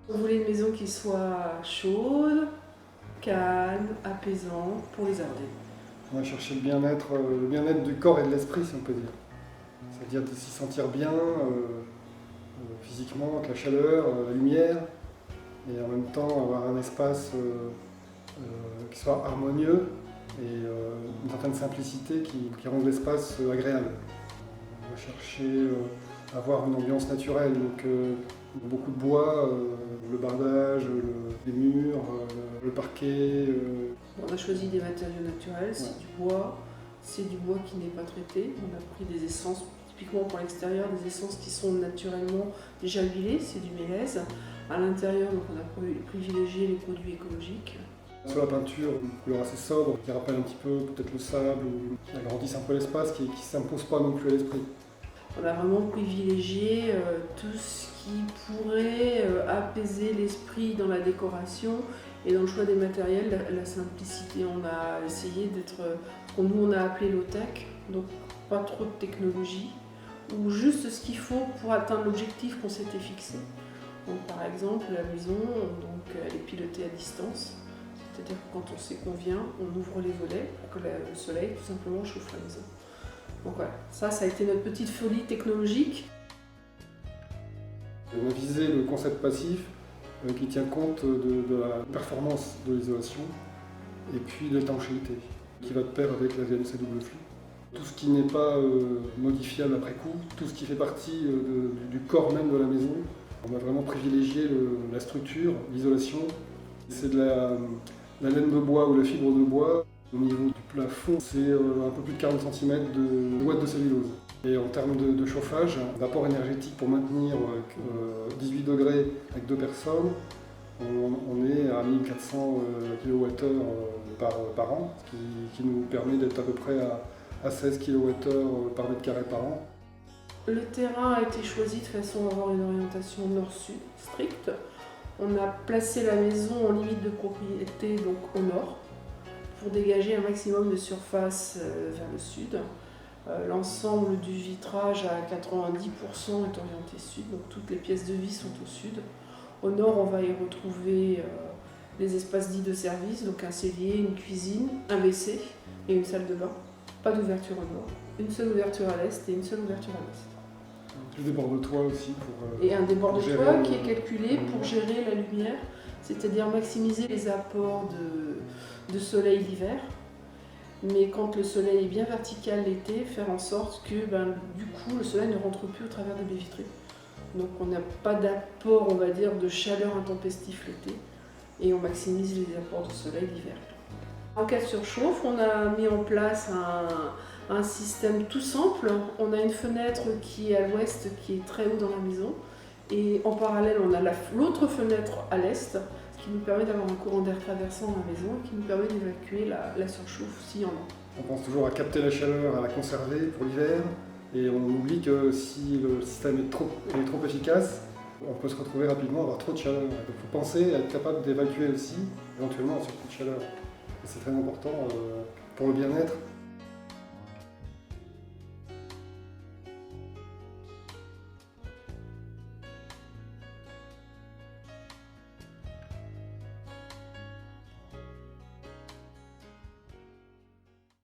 On voulait une maison qui soit chaude, calme, apaisante pour les Ardennes. On a cherché le bien-être du corps et de l'esprit, si on peut dire. C'est-à-dire de s'y sentir bien physiquement, avec la chaleur, la lumière, et en même temps avoir un espace qui soit harmonieux et une certaine simplicité qui rende l'espace agréable. On va chercher à avoir une ambiance naturelle, donc beaucoup de bois, le bardage, les murs, le parquet. On a choisi des matériaux naturels, c'est du bois qui n'est pas traité. On a pris des essences, typiquement pour l'extérieur, des essences qui sont naturellement déjà huilées, c'est du mélèze. À l'intérieur, donc on a privilégié les produits écologiques. Sur la peinture, une couleur assez sobre qui rappelle un petit peu peut-être le sable ou qui agrandisse un peu l'espace, qui ne s'impose pas non plus à l'esprit. On a vraiment privilégié tout ce qui pourrait apaiser l'esprit dans la décoration et dans le choix des matériels, la simplicité. On a essayé d'être, ce qu'on nous on a appelé low-tech, donc pas trop de technologie, ou juste ce qu'il faut pour atteindre l'objectif qu'on s'était fixé. Donc, par exemple, la maison, donc, elle est pilotée à distance, c'est-à-dire que quand on sait qu'on vient, on ouvre les volets pour que le soleil tout simplement chauffe la maison. Donc voilà, ça a été notre petite folie technologique. On a visé le concept passif qui tient compte de la performance de l'isolation et puis de l'étanchéité, qui va de pair avec la VMC double flux. Tout ce qui n'est pas modifiable après coup, tout ce qui fait partie du corps même de la maison, on a vraiment privilégié la structure, l'isolation. C'est de la laine de bois ou la fibre de bois. Au niveau du plafond, c'est un peu plus de 40 cm de ouate de cellulose. Et en termes de chauffage, l'apport énergétique pour maintenir 18 degrés avec 2 personnes, on est à 1400 kWh par an, ce qui nous permet d'être à peu près à 16 kWh par mètre carré par an. Le terrain a été choisi de façon à avoir une orientation nord-sud stricte. On a placé la maison en limite de propriété, donc au nord, pour dégager un maximum de surface vers le sud. L'ensemble du vitrage à 90% est orienté sud, donc toutes les pièces de vie sont au sud. Au nord, on va y retrouver les espaces dits de service, donc un cellier, une cuisine, un WC et une salle de bain. Pas d'ouverture au nord, une seule ouverture à l'est et une seule ouverture à l'ouest. Le débord de toit aussi Et un débord de gérer toit qui est calculé pour gérer la lumière, c'est-à-dire maximiser les apports de soleil l'hiver, mais quand le soleil est bien vertical l'été, faire en sorte que du coup le soleil ne rentre plus au travers des baies vitrées. Donc on n'a pas d'apport, on va dire, de chaleur intempestif l'été, et on maximise les apports de soleil l'hiver. En cas de surchauffe, on a mis en place un système tout simple. On a une fenêtre qui est à l'ouest, qui est très haut dans la maison, et en parallèle on a l'autre fenêtre à l'est, ce qui nous permet d'avoir un courant d'air traversant dans la maison et qui nous permet d'évacuer la surchauffe s'il y en a. On pense toujours à capter la chaleur, à la conserver pour l'hiver, et on oublie que si le système est trop efficace, on peut se retrouver rapidement à avoir trop de chaleur. Donc il faut penser à être capable d'évacuer aussi, éventuellement un surplus de chaleur. C'est très important pour le bien-être.